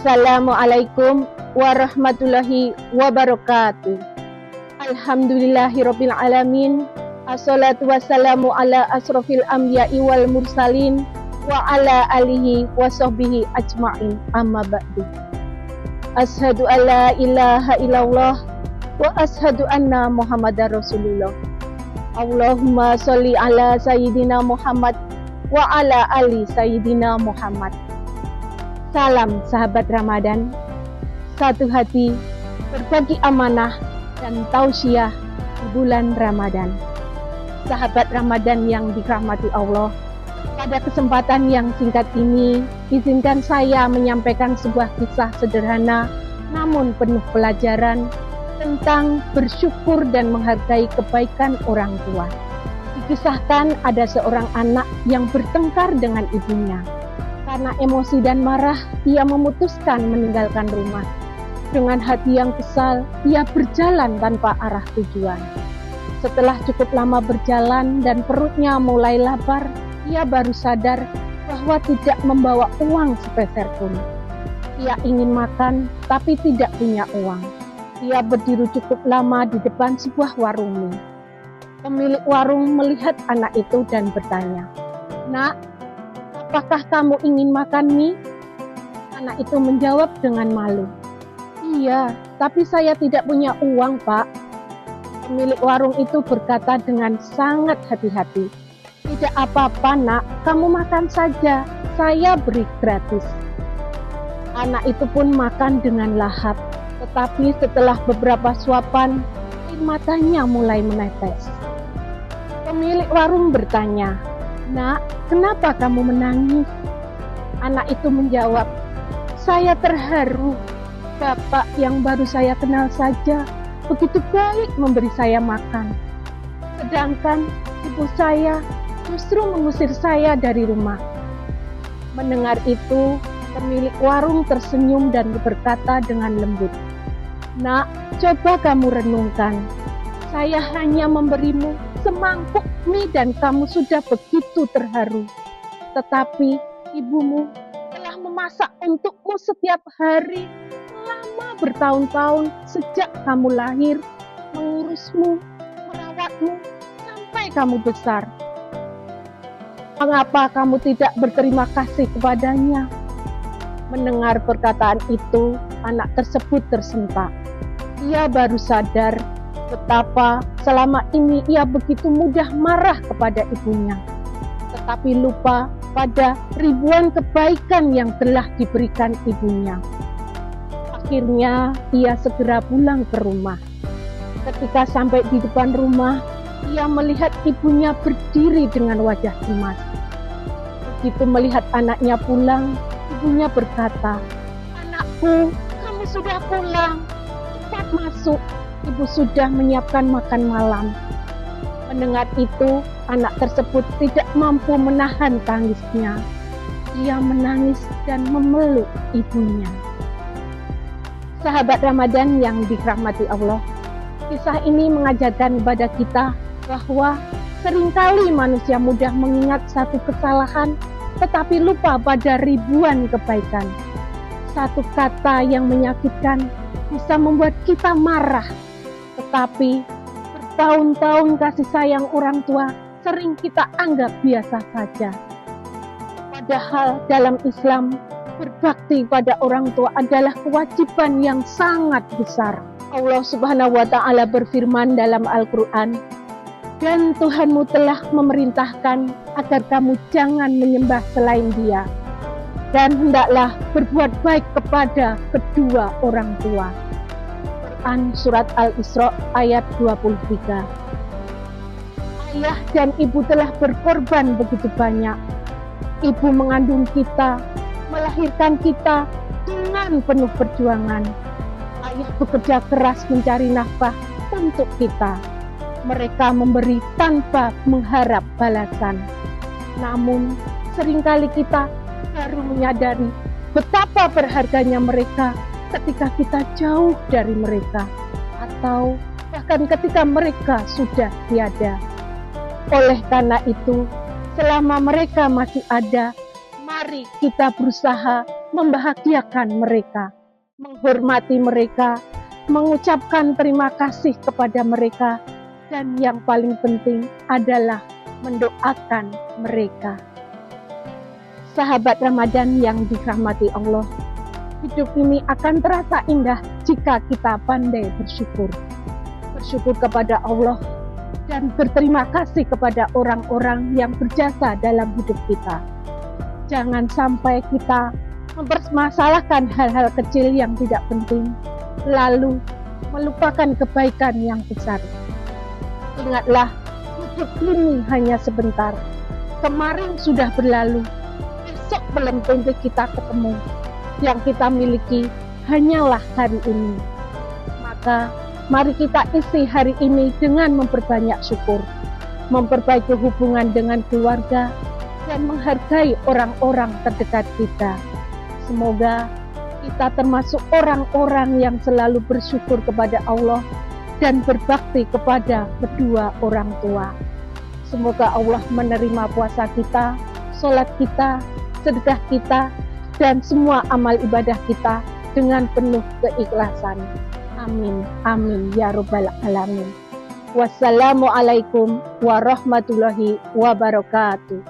Assalamualaikum warahmatullahi wabarakatuh. Alhamdulillahirabbil alamin. Assalatu wassalamu ala asrofil anbiya'i wal mursalin wa ala alihi wa sahbihi ajma'in. Amma ba'du. Asyhadu an la ilaha illallah wa asyhadu anna Muhammadar Rasulullah. Allahumma sholli ala sayyidina Muhammad wa ala ali sayyidina Muhammad. Salam sahabat Ramadan, satu hati berbagi amanah dan tausiah di bulan Ramadan. Sahabat Ramadan yang dirahmati Allah, pada kesempatan yang singkat ini, izinkan saya menyampaikan sebuah kisah sederhana namun penuh pelajaran tentang bersyukur dan menghargai kebaikan orang tua. Dikisahkan ada seorang anak yang bertengkar dengan ibunya. Karena emosi dan marah, ia memutuskan meninggalkan rumah. Dengan hati yang kesal, ia berjalan tanpa arah tujuan. Setelah cukup lama berjalan dan perutnya mulai lapar, ia baru sadar bahwa tidak membawa uang sepeser pun. Ia ingin makan, tapi tidak punya uang. Ia berdiri cukup lama di depan sebuah warung mie. Pemilik warung melihat anak itu dan bertanya, "Nak, apakah kamu ingin makan mie?" Anak itu menjawab dengan malu, "Iya, tapi saya tidak punya uang, Pak." Pemilik warung itu berkata dengan sangat hati-hati, "Tidak apa-apa, Nak, kamu makan saja, saya beri gratis." Anak itu pun makan dengan lahap, tetapi setelah beberapa suapan, air matanya mulai menetes. Pemilik warung bertanya, "Nak, kenapa kamu menangis?" Anak itu menjawab, "Saya terharu. Bapak yang baru saya kenal saja begitu baik memberi saya makan. Sedangkan ibu saya justru mengusir saya dari rumah." Mendengar itu, pemilik warung tersenyum dan berkata dengan lembut, "Nak, coba kamu renungkan. Saya hanya memberimu semangkuk mie dan kamu sudah begitu terharu. Tetapi ibumu telah memasak untukmu setiap hari selama bertahun-tahun sejak kamu lahir, mengurusmu, merawatmu sampai kamu besar. Mengapa kamu tidak berterima kasih kepadanya?" Mendengar perkataan itu, anak tersebut tersentak. Ia baru sadar betapa selama ini ia begitu mudah marah kepada ibunya, tetapi lupa pada ribuan kebaikan yang telah diberikan ibunya. Akhirnya ia segera pulang ke rumah. Ketika sampai di depan rumah, ia melihat ibunya berdiri dengan wajah cemas. Begitu melihat anaknya pulang, ibunya berkata, "Anakku, kamu sudah pulang. Cepat masuk. Ibu sudah menyiapkan makan malam." Mendengar itu, anak tersebut tidak mampu menahan tangisnya. Ia menangis dan memeluk ibunya. Sahabat Ramadan yang dirahmati Allah, kisah ini mengajarkan kepada kita bahwa seringkali manusia mudah mengingat satu kesalahan tetapi lupa pada ribuan kebaikan. Satu kata yang menyakitkan bisa membuat kita marah, tetapi bertahun-tahun kasih sayang orang tua sering kita anggap biasa saja. Padahal dalam Islam, berbakti pada orang tua adalah kewajiban yang sangat besar. Allah Subhanahu wa Ta'ala berfirman dalam Al-Quran, "Dan Tuhanmu telah memerintahkan agar kamu jangan menyembah selain Dia, dan hendaklah berbuat baik kepada kedua orang tua." Quran Surat Al-Isra ayat 23. Ayah dan ibu telah berkorban begitu banyak. Ibu mengandung kita, melahirkan kita dengan penuh perjuangan. Ayah bekerja keras mencari nafkah untuk kita. Mereka memberi tanpa mengharap balasan. Namun, seringkali kita baru menyadari betapa berharganya mereka ketika kita jauh dari mereka, atau bahkan ketika mereka sudah tiada. Oleh karena itu, selama mereka masih ada, mari kita berusaha membahagiakan mereka, menghormati mereka, mengucapkan terima kasih kepada mereka, dan yang paling penting adalah mendoakan mereka. Sahabat Ramadan yang dirahmati Allah, hidup ini akan terasa indah jika kita pandai bersyukur. Bersyukur kepada Allah dan berterima kasih kepada orang-orang yang berjasa dalam hidup kita. Jangan sampai kita mempermasalahkan hal-hal kecil yang tidak penting, lalu melupakan kebaikan yang besar. Ingatlah, hidup ini hanya sebentar. Kemarin sudah berlalu, besok belum tentu kita ketemu. Yang kita miliki hanyalah hari ini. Maka mari kita isi hari ini dengan memperbanyak syukur, memperbaiki hubungan dengan keluarga, dan menghargai orang-orang terdekat kita. Semoga kita termasuk orang-orang yang selalu bersyukur kepada Allah dan berbakti kepada kedua orang tua. Semoga Allah menerima puasa kita, sholat kita, sedekah kita, dan semua amal ibadah kita dengan penuh keikhlasan. Amin, amin, ya Rabbal Alamin. Wassalamualaikum warahmatullahi wabarakatuh.